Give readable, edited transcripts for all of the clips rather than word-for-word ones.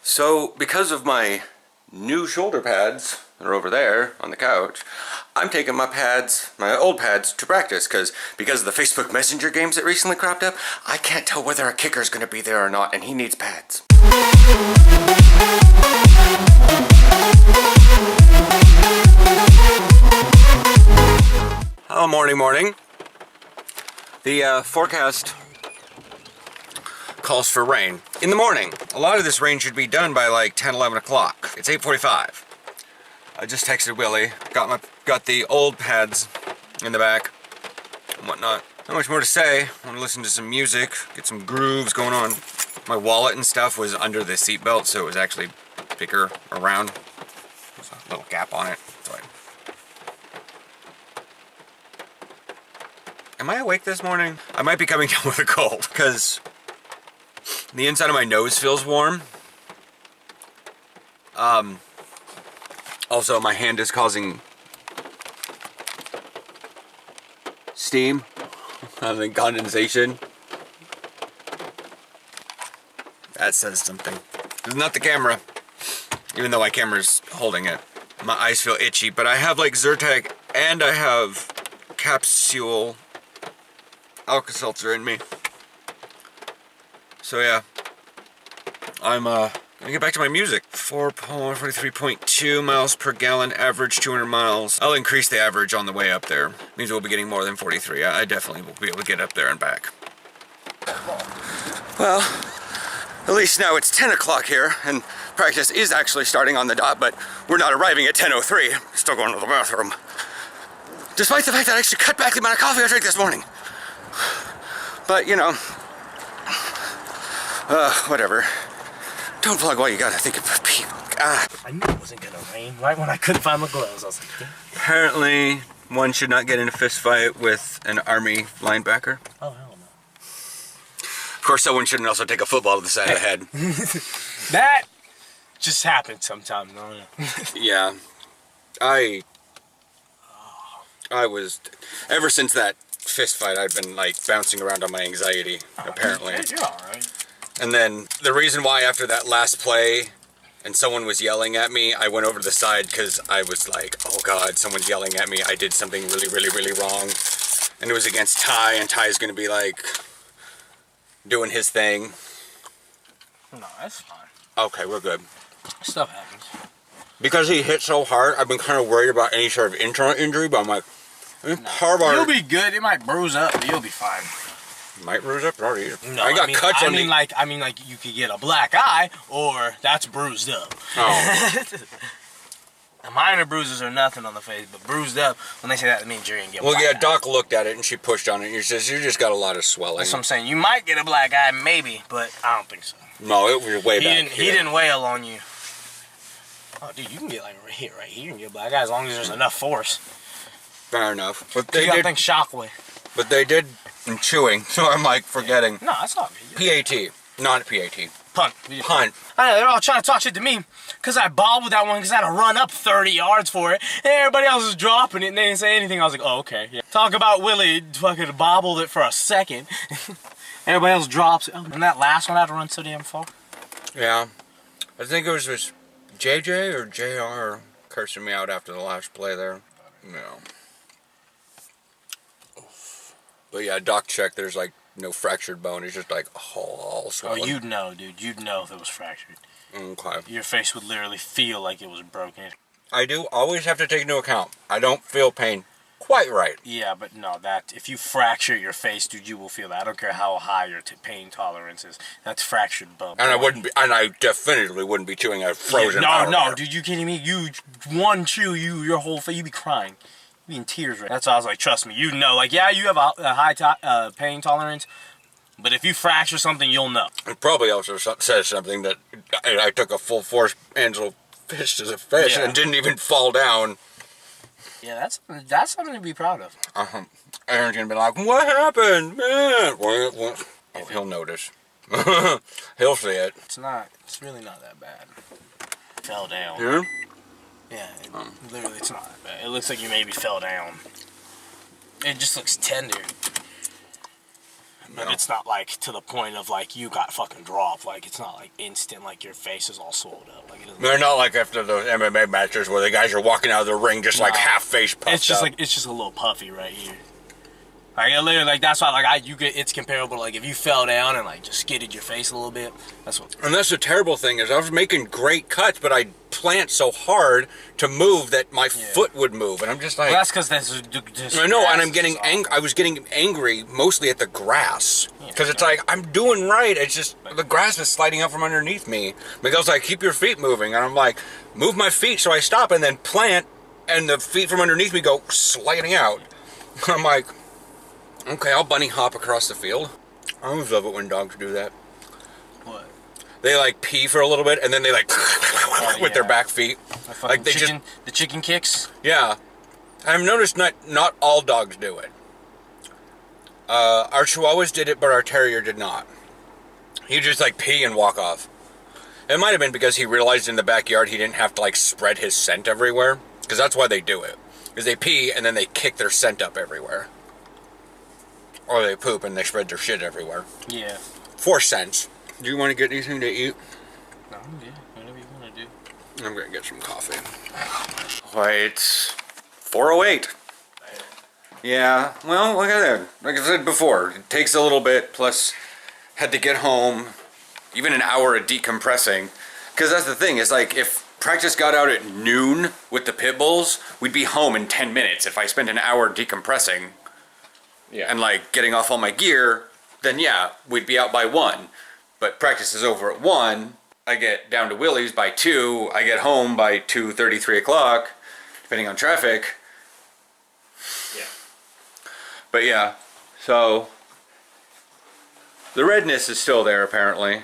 So, because of my new shoulder pads that are over there on the couch, I'm taking my old pads to practice because of the Facebook Messenger games that recently cropped up, I can't tell whether a kicker's going to be there or not, and he needs pads. Oh, morning. The forecast calls for rain in the morning. A lot of this rain should be done by like 10, 11 o'clock. It's 8:45. I just texted Willie, got the old pads in the back and whatnot. Not much more to say. I want to listen to some music, get some grooves going on. My wallet and stuff was under the seatbelt, so it was actually bigger around. There's a little gap on it. So am I awake this morning? I might be coming down with a cold because the inside of my nose feels warm. Also, my hand is causing steam, I think condensation. That says something. It's not the camera, even though my camera's holding it. My eyes feel itchy, but I have like Zyrtec and I have capsule Alka-Seltzer in me. So yeah, I'm gonna get back to my music. 43.2 miles per gallon, average 200 miles. I'll increase the average on the way up there. Means we'll be getting more than 43. I definitely will be able to get up there and back. Well, at least now it's 10 o'clock here, and practice is actually starting on the dot, but we're not arriving at 10:03. Still going to the bathroom. Despite the fact that I actually cut back the amount of coffee I drank this morning. But, you know, whatever. Don't vlog while you gotta think of people. I knew it wasn't gonna rain. Right when I couldn't find my gloves, I was like, damn. Apparently, one should not get in a fist fight with an army linebacker. Oh, hell no. Of course, someone shouldn't also take a football to the side of the head. That just happens sometimes, don't it? Yeah. I was, ever since that fist fight, I've been like bouncing around on my anxiety, apparently. You're alright. And then the reason why after that last play and someone was yelling at me, I went over to the side because I was like, oh God, someone's yelling at me. I did something really wrong. And it was against Ty, and Ty's going to be like doing his thing. No, that's fine. Okay, we're good. Stuff happens. Because he hit so hard, I've been kind of worried about any sort of internal injury, but I'm like, You'll be good. It might bruise up, but you'll be fine. Might bruise up, already. No, I got cuts on me. I mean, like you could get a black eye, or that's bruised up. Oh. Minor bruises are nothing on the face, but bruised up, when they say that, it means you're gonna get. Well, yeah, eye. Doc looked at it and she pushed on it. And she says, "You just got a lot of swelling." That's what I'm saying. You might get a black eye, maybe, but I don't think so. No, it was way back. He didn't wail on you. Oh, dude, you can get like right here. You can get a black eye as long as there's enough force. Fair enough. But they did think shockwave. But they did in chewing, so I'm like forgetting. No, that's not me. PAT, not PAT. Punt. I know, they're all trying to talk shit to me because I bobbled that one because I had to run up 30 yards for it. And everybody else was dropping it and they didn't say anything. I was like, oh, okay. Yeah. Talk about Willie fucking bobbled it for a second. Everybody else drops it. And that last one I had to run so damn far. Yeah. I think it was just JJ or JR cursing me out after the last play there. No. But yeah, Doc checked. There's like no fractured bone. It's just like all swollen. Oh, you'd know, dude. You'd know if it was fractured. Okay. Your face would literally feel like it was broken. I do always have to take into account, I don't feel pain quite right. Yeah, but no, that if you fracture your face, dude, you will feel that. I don't care how high your pain tolerance is. That's fractured bone. And I definitely wouldn't be chewing a frozen. Yeah, no, dude, you kidding me? You one chew, your whole face, you'd be crying. You'd be in tears, right? That's why I was like, trust me, you know. Like, yeah, you have a high pain tolerance, but if you fracture something, you'll know. It probably also says something that I took a full force Angel fist as a fish and didn't even fall down. Yeah, that's something to be proud of. Aaron's gonna be like, what happened, man? Well, he'll notice. He'll see it. It's really not that bad. Fell down. Yeah? Yeah, literally it's not that bad. It looks like you maybe fell down. It just looks tender. But it's not like to the point of like you got fucking dropped. Like it's not like instant. Like your face is all swollen up. Like it doesn't. They're not like after those MMA matches where the guys are walking out of the ring just like half face puffed It's just up. like it's just a little puffy right here. Like it literally, like that's why like you get it's comparable to like if you fell down and like just skidded your face a little bit. That's what. And that's the terrible thing is I was making great cuts, but I plant so hard to move that my foot would move, and I'm just like. Well, that's because that's just. I know, and I'm getting I was getting angry mostly at the grass because it's like I'm doing right. It's just the grass is sliding out from underneath me. Miguel's like, keep your feet moving, and I'm like, move my feet, so I stop and then plant, and the feet from underneath me go sliding out. I'm like, okay, I'll bunny hop across the field. I always love it when dogs do that. What? They like pee for a little bit and then they like with their back feet. Like they the chicken kicks. Yeah. I've noticed not all dogs do it. Our Chihuahuas did it, but our Terrier did not. He just like pee and walk off. It might have been because he realized in the backyard he didn't have to like spread his scent everywhere. Because that's why they do it. Is they pee and then they kick their scent up everywhere. Or they poop and they spread their shit everywhere. Yeah. 4 cents. Do you want to get anything to eat? No, yeah, whatever you want to do. I'm going to get some coffee. Wait, it's 4:08. Yeah, well, look at that. Like I said before, it takes a little bit, plus had to get home, even an hour of decompressing. Because that's the thing, is like if practice got out at noon with the pit bulls, we'd be home in 10 minutes. If I spent an hour decompressing and like getting off all my gear, then yeah, we'd be out by 1. But practice is over at 1. I get down to Willie's by 2. I get home by 2:30, 3 o'clock, depending on traffic. Yeah. But yeah, so the redness is still there apparently.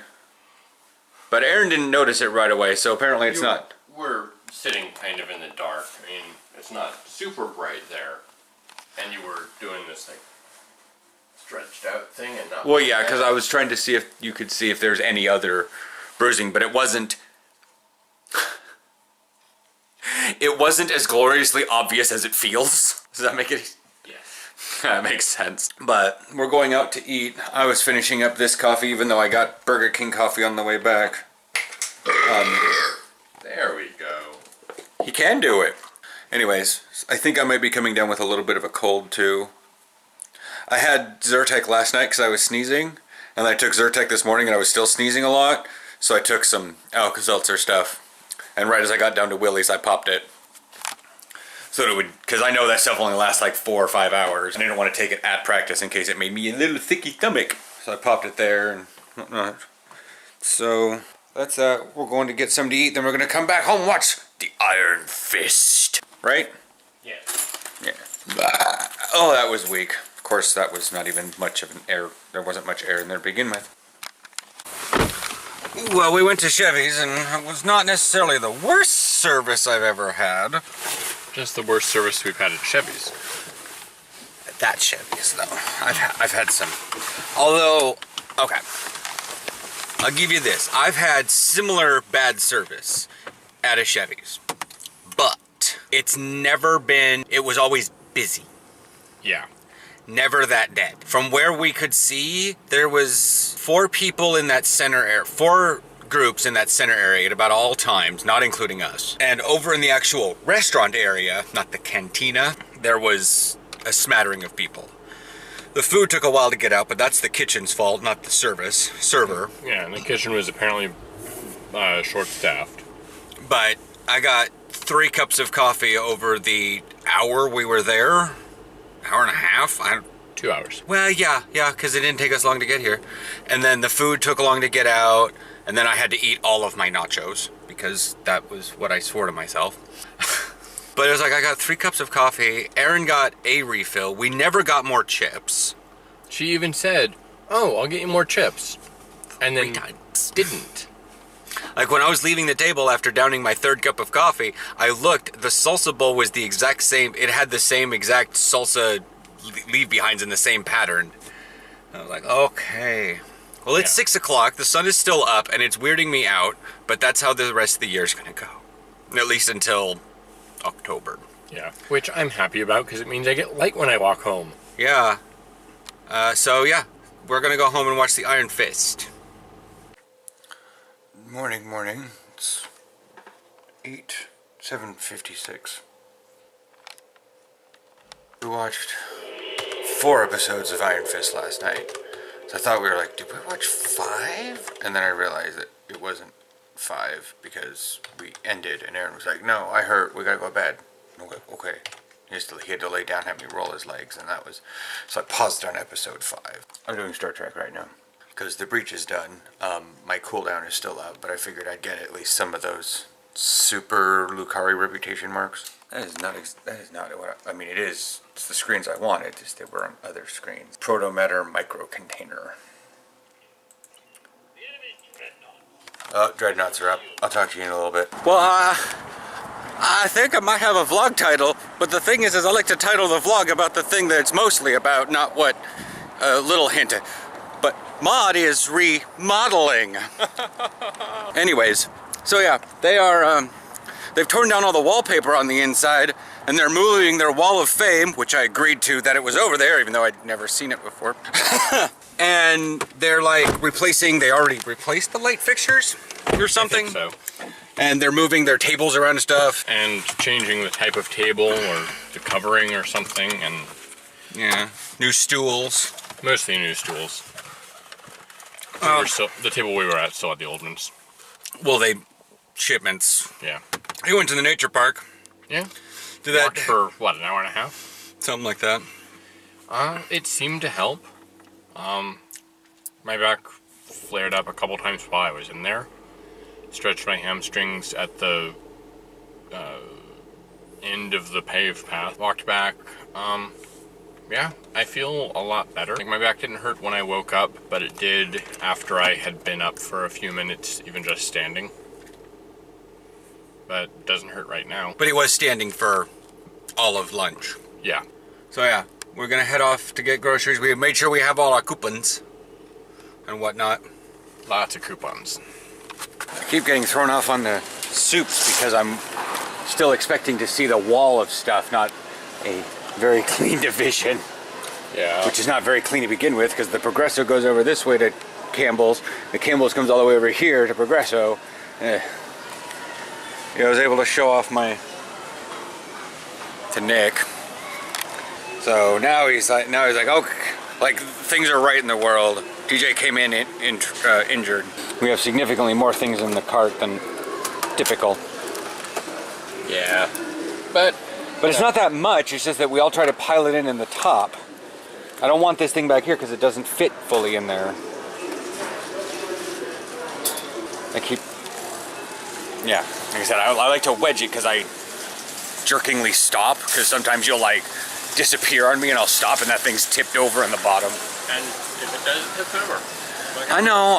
But Aaron didn't notice it right away, so apparently it's not. We're sitting kind of in the dark. I mean, it's not super bright there. And you were doing this like stretched out thing and not. Well, yeah, because I was trying to see if you could see if there's any other bruising, but it wasn't. It wasn't as gloriously obvious as it feels. Does that make it? Yes. That makes sense. But we're going out to eat. I was finishing up this coffee, even though I got Burger King coffee on the way back. There we go. He can do it. Anyways, I think I might be coming down with a little bit of a cold too. I had Zyrtec last night because I was sneezing, and I took Zyrtec this morning and I was still sneezing a lot, so I took some Alka-Seltzer stuff, and right as I got down to Willie's I popped it. So it would, because I know that stuff only lasts like 4 or 5 hours, and I didn't want to take it at practice in case it made me a little thicky stomach. So I popped it there and whatnot. So that's that. We're going to get something to eat, then we're going to come back home and watch The Iron Fist. Right? Yeah. Yeah. Oh, that was weak. Of course, that was not even much of an air. There wasn't much air in there to begin with. Well, we went to Chevy's, and it was not necessarily the worst service I've ever had. Just the worst service we've had at Chevy's. That Chevy's, though. I've had some. Although, okay. I'll give you this. I've had similar bad service at a Chevy's. But it's never been, it was always busy. Yeah. Never that dead. From where we could see, there was 4 people in that center area, 4 groups in that center area at about all times, not including us. And over in the actual restaurant area, not the cantina, there was a smattering of people. The food took a while to get out, but that's the kitchen's fault, not the server. Yeah, and the kitchen was apparently short-staffed. But I got 3 cups of coffee over the hour we were there. Hour and a half? 2 hours. Well, yeah, because it didn't take us long to get here. And then the food took long to get out, and then I had to eat all of my nachos, because that was what I swore to myself. But it was like, I got 3 cups of coffee, Erin got a refill, we never got more chips. She even said, "Oh, I'll get you more chips." And then 3 times. didn't. Like when I was leaving the table after downing my 3rd cup of coffee, I looked, the salsa bowl was the exact same, it had the same exact salsa leave-behinds in the same pattern. I was like, okay. Well, it's 6 o'clock, the sun is still up, and it's weirding me out, but that's how the rest of the year is gonna go. At least until October. Yeah. Which I'm happy about, because it means I get light when I walk home. Yeah. So yeah, we're gonna go home and watch the Iron Fist. Morning. It's 7:56. We watched 4 episodes of Iron Fist last night. So I thought we were like, did we watch 5? And then I realized that it wasn't 5 because we ended and Aaron was like, no, I hurt, we gotta go to bed. Okay. He had to lay down, have me roll his legs, and that was, so I paused on episode 5. I'm doing Star Trek right now. Because the breach is done. My cooldown is still out, but I figured I'd get at least some of those super Lucari reputation marks. That is not what I mean, it is. It's the screens I wanted, just they were on other screens. Proto-matter micro container. Oh, dreadnoughts are up. I'll talk to you in a little bit. Well, I think I might have a vlog title, but the thing is I like to title the vlog about the thing that it's mostly about, not what, little hint. But Mod is remodeling. Anyways, so yeah, they are, they've torn down all the wallpaper on the inside, and they're moving their wall of fame, which I agreed to that it was over there, even though I'd never seen it before. And they're like they already replaced the light fixtures or something. I think so. And they're moving their tables around and stuff. And changing the type of table or the covering or something, and yeah, new stools. mostly new stools. The table we were at still had the old ones. Well, shipments. Yeah. We went to the nature park. Yeah. Did that Walked for what, an hour and a half? something like that. It seemed to help. My back flared up a couple times while I was in there. Stretched my hamstrings at the end of the paved path. Walked back. Yeah, I feel a lot better. Like my back didn't hurt when I woke up, but it did after I had been up for a few minutes, even just standing. But it doesn't hurt right now. But he was standing for all of lunch. Yeah. So yeah, we're gonna head off to get groceries. We made sure we have all our coupons and whatnot. Lots of coupons. I keep getting thrown off on the soups because I'm still expecting to see the wall of stuff, not a very clean division. Yeah. Which is not very clean to begin with, because the Progresso goes over this way to Campbell's. The Campbell's comes all the way over here to Progresso. Yeah, I was able to show off to Nick. So now he's like, okay, like things are right in the world. DJ came in injured. We have significantly more things in the cart than typical. Yeah. But it's not that much, it's just that we all try to pile it in the top. I don't want this thing back here because it doesn't fit fully in there. Yeah, like I said, I like to wedge it because I jerkingly stop, because sometimes you'll like disappear on me and I'll stop and that thing's tipped over in the bottom. And if it does, tip over. I know,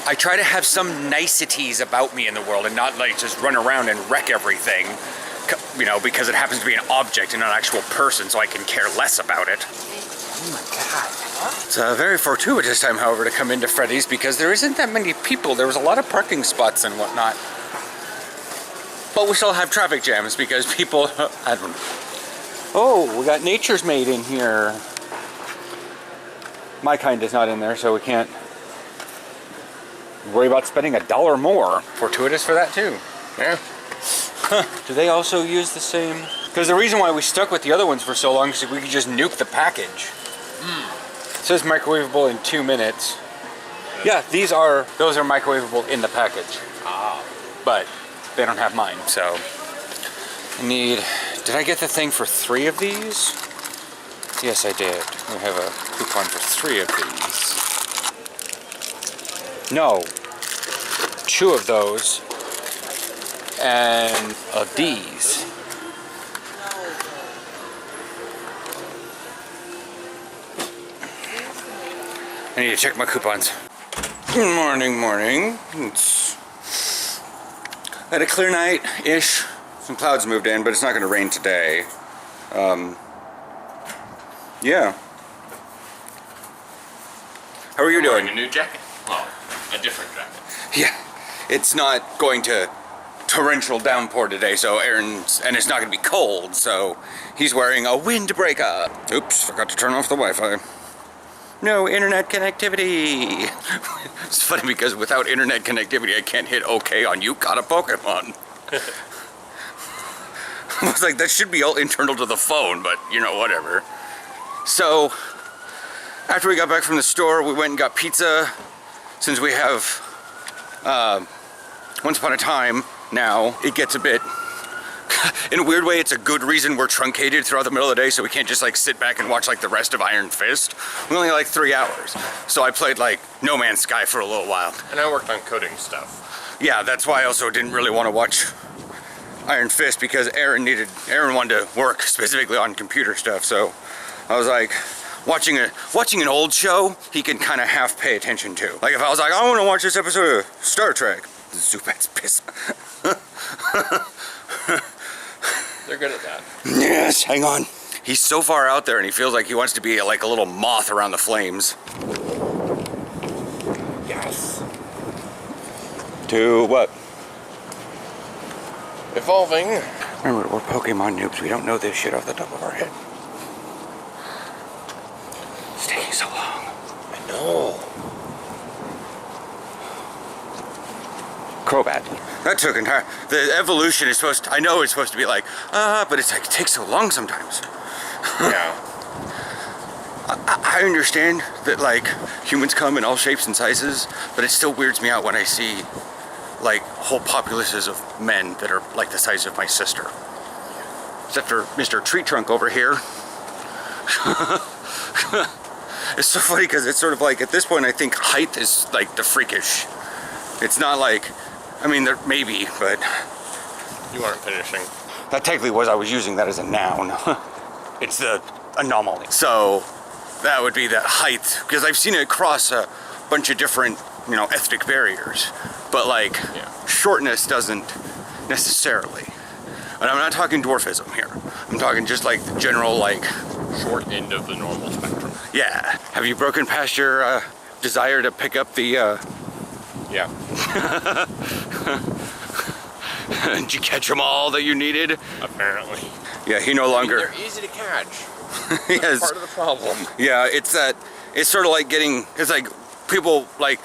I try to have some niceties about me in the world and not like just run around and wreck everything. You know, because it happens to be an object and not an actual person, so I can care less about it. Oh my god. It's a very fortuitous time, however, to come into Freddy's because there isn't that many people. There was a lot of parking spots and whatnot. But we still have traffic jams because people, I don't know. Oh, we got Nature's Made in here. My kind is not in there, so we can't worry about spending $1 more. Fortuitous for that too. Yeah. Do they also use the same? Because the reason why we stuck with the other ones for so long is we could just nuke the package. It says microwavable in 2 minutes. Yeah, those are microwavable in the package. But they don't have mine, so did I get the thing for 3 of these? Yes, I did. We have a coupon for 3 of these. No, 2 of those. And of these. I need to check my coupons. Good morning. Had a clear night-ish. Some clouds moved in, but it's not going to rain today. Yeah. How are you doing? Wearing a new jacket. Well, a different jacket. Yeah. It's not going to torrential downpour today, so and it's not going to be cold, so he's wearing a windbreaker. Oops, forgot to turn off the Wi-Fi. No internet connectivity. It's funny because without internet connectivity, I can't hit OK on You Got a Pokemon. I was like, that should be all internal to the phone, but you know, whatever. So, after we got back from the store, we went and got pizza. Since we have Once Upon a Time now, it gets a bit, in a weird way, it's a good reason we're truncated throughout the middle of the day, so we can't just like sit back and watch like the rest of Iron Fist. We only had like 3 hours. So I played like No Man's Sky for a little while. And I worked on coding stuff. Yeah, that's why I also didn't really want to watch Iron Fist, because Aaron wanted to work specifically on computer stuff. So I was like, watching an old show, he can kind of half pay attention to. Like if I was like, I want to watch this episode of Star Trek, Zubat's piss. They're good at that. Yes, hang on. He's so far out there and he feels like he wants to be like a little moth around the flames. Yes. To what? Evolving. Remember, we're Pokemon noobs. We don't know this shit off the top of our head. It's taking so long. I know. Crobat. That took entire. The evolution is supposed to, I know it's supposed to be like, but it's like, it takes so long sometimes. Yeah. I understand that like humans come in all shapes and sizes, but it still weirds me out when I see like whole populaces of men that are like the size of my sister. Except for Mr. Tree Trunk over here. It's so funny because it's sort of like, at this point I think height is like the freakish. It's not like, I mean, there maybe, but You aren't finishing. that technically was, I was using that as a noun. It's the anomaly. So that would be that height, because I've seen it across a bunch of different, you know, ethnic barriers, but like shortness doesn't necessarily. And I'm not talking dwarfism here. I'm talking just like the general like Short end of the normal spectrum. yeah. Have you broken past your desire to pick up the Yeah. did you catch them all that you needed? Apparently. Yeah, he no longer. They're easy to catch. Yes. Part of the problem. Yeah, it's that. It's sort of like getting. It's like people like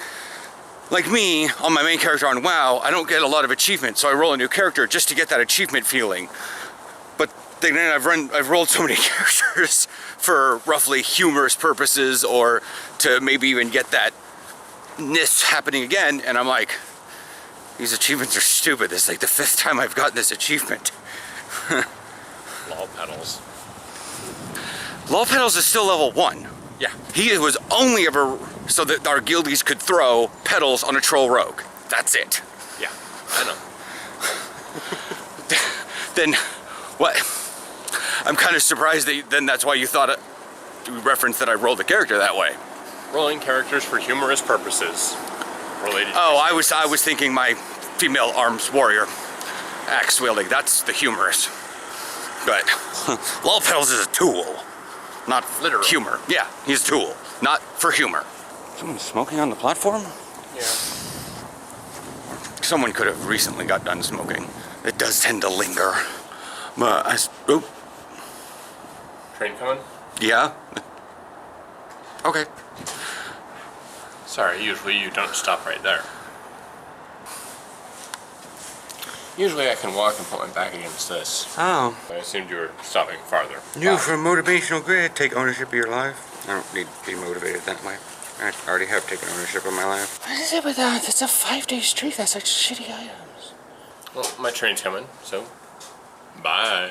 me on my main character on WoW. I don't get a lot of achievements, so I roll a new character just to get that achievement feeling. But then I've rolled so many characters for roughly humorous purposes, or to maybe even get that ness happening again, and I'm like, these achievements are stupid. This is like the 5th time I've gotten this achievement. Lol pedals. Lol Petals is still level 1. Yeah. He was only ever so that our guildies could throw petals on a troll rogue. That's it. Yeah. I know. Then what? I'm kind of surprised that then that's why you thought you referenced that I rolled the character that way. Rolling characters for humorous purposes. Related. Oh, I was thinking my female arms warrior, axe wielding. That's the humorous. But Lol Petals is a tool, not Literal. humor. Yeah, he's a tool, not for humor. Someone smoking on the platform? Yeah. Someone could have recently got done smoking. It does tend to linger. But oh, Train coming? yeah. Okay. Sorry, usually you don't stop right there. Usually I can walk and put my back against this. Oh. I assumed you were stopping farther. New from Motivational Grid, take ownership of your life. I don't need to be motivated that way. I already have taken ownership of my life. What is it with that? That's a 5-day streak. That's like shitty items. Well, my train's coming, so bye.